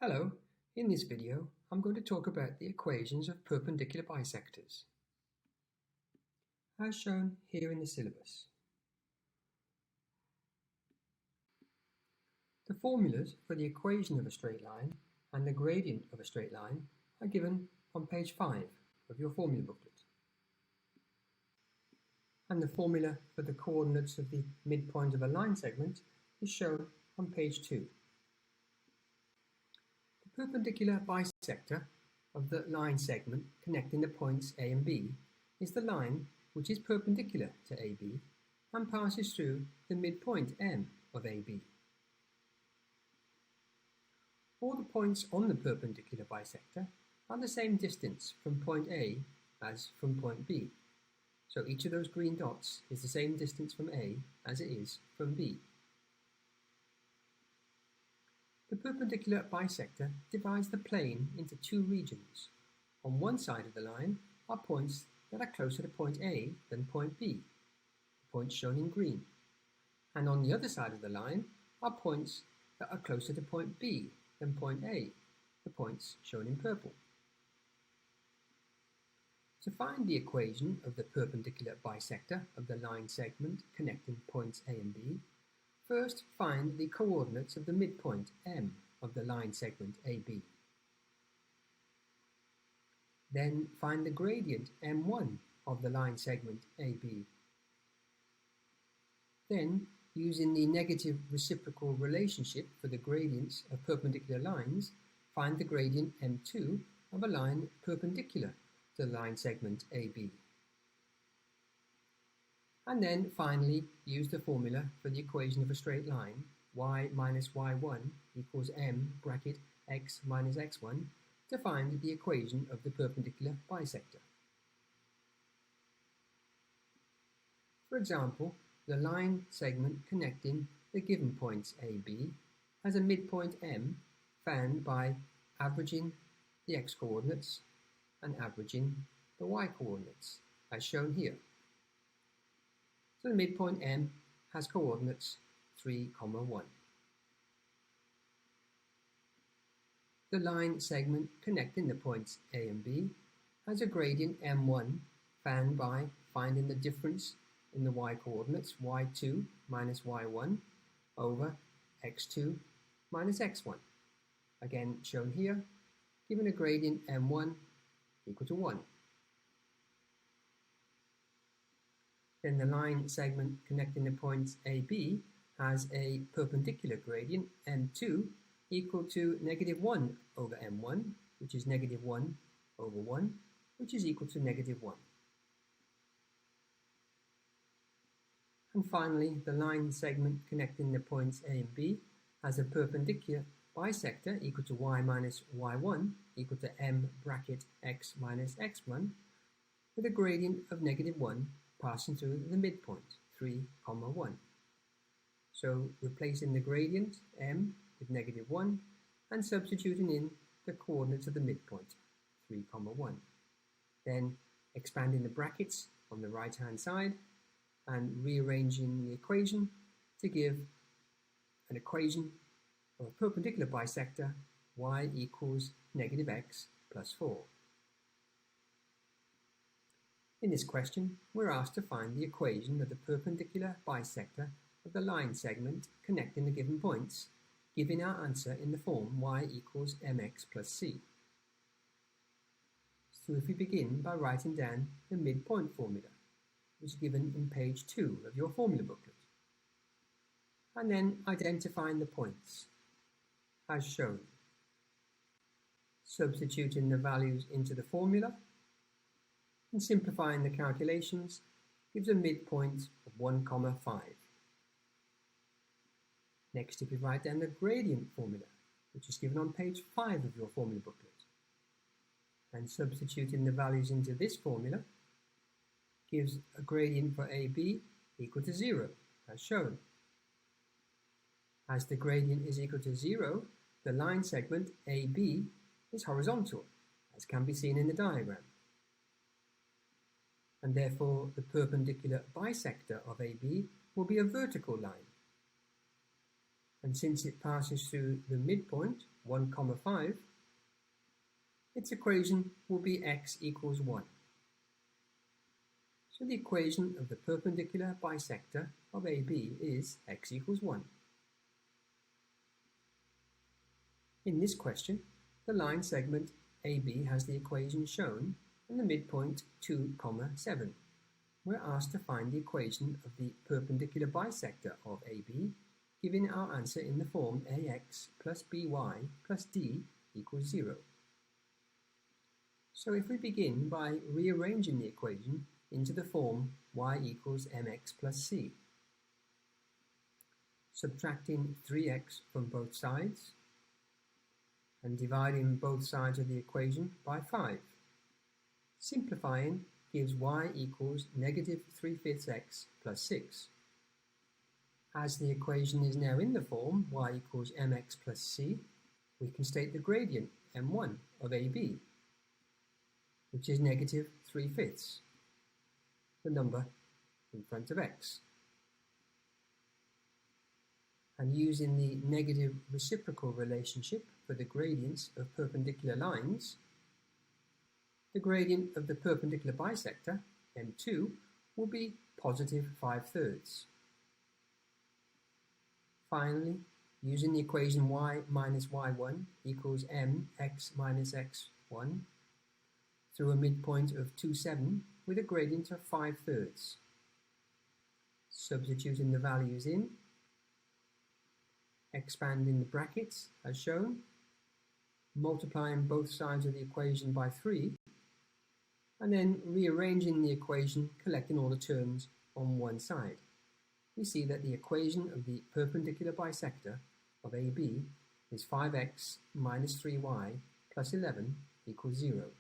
Hello, in this video I'm going to talk about the equations of perpendicular bisectors, as shown here in the syllabus. The formulas for the equation of a straight line and the gradient of a straight line are given on page 5 of your formula booklet. And the formula for the coordinates of the midpoint of a line segment is shown on page 2. The perpendicular bisector of the line segment connecting the points A and B is the line which is perpendicular to AB and passes through the midpoint M of AB. All the points on the perpendicular bisector are the same distance from point A as from point B. So each of those green dots is the same distance from A as it is from B. The perpendicular bisector divides the plane into two regions. On one side of the line are points that are closer to point A than point B, the points shown in green. And on the other side of the line are points that are closer to point B than point A, the points shown in purple. To find the equation of the perpendicular bisector of the line segment connecting points A and B, first find the coordinates of the midpoint M of the line segment AB. Then find the gradient M1 of the line segment AB. Then, using the negative reciprocal relationship for the gradients of perpendicular lines, find the gradient M2 of a line perpendicular to the line segment AB. And then finally use the formula for the equation of a straight line, y minus y1 equals m bracket x minus x1, to find the equation of the perpendicular bisector. For example, the line segment connecting the given points AB has a midpoint m found by averaging the x-coordinates and averaging the y-coordinates, as shown here. So the midpoint M has coordinates 3, 1. The line segment connecting the points A and B has a gradient M1 found by finding the difference in the y-coordinates y2 minus y1 over x2 minus x1, again shown here, giving a gradient M1 equal to 1. Then the line segment connecting the points AB has a perpendicular gradient M2 equal to negative 1 over M1, which is negative 1 over 1, which is equal to negative 1. And finally, the line segment connecting the points A and B has a perpendicular bisector equal to y minus y1 equal to m bracket x minus x1 with a gradient of negative 1 passing through the midpoint, 3, 1. So replacing the gradient m with negative 1 and substituting in the coordinates of the midpoint, 3, 1. Then expanding the brackets on the right hand side and rearranging the equation to give an equation of a perpendicular bisector y equals negative x plus 4. In this question, we're asked to find the equation of the perpendicular bisector of the line segment connecting the given points, giving our answer in the form y equals mx plus c. So if we begin by writing down the midpoint formula, which is given in page 2 of your formula booklet, and then identifying the points, as shown. Substituting the values into the formula and simplifying the calculations gives a midpoint of 1, 5. Next, if you write down the gradient formula, which is given on page 5 of your formula booklet, and substituting the values into this formula gives a gradient for AB equal to 0, as shown. As the gradient is equal to 0, the line segment AB is horizontal, as can be seen in the diagram. And therefore the perpendicular bisector of AB will be a vertical line. And since it passes through the midpoint, 1, 5, its equation will be x equals 1. So the equation of the perpendicular bisector of AB is x equals 1. In this question, the line segment AB has the equation shown and the midpoint 2, 7. We're asked to find the equation of the perpendicular bisector of AB, giving our answer in the form ax plus by plus d equals 0. So if we begin by rearranging the equation into the form y equals mx plus c, subtracting 3x from both sides, and dividing both sides of the equation by 5. Simplifying gives y equals negative 3/5 x plus 6. As the equation is now in the form y equals mx plus c, we can state the gradient m1 of AB, which is negative 3/5, the number in front of x. And using the negative reciprocal relationship for the gradients of perpendicular lines, the gradient of the perpendicular bisector, m2, will be positive 5/3. Finally, using the equation y minus y1 equals mx minus x1 through a midpoint of 2, 7 with a gradient of 5/3. Substituting the values in, expanding the brackets as shown, multiplying both sides of the equation by 3, and then rearranging the equation, collecting all the terms on one side. We see that the equation of the perpendicular bisector of AB is 5x minus 3y plus 11 equals 0.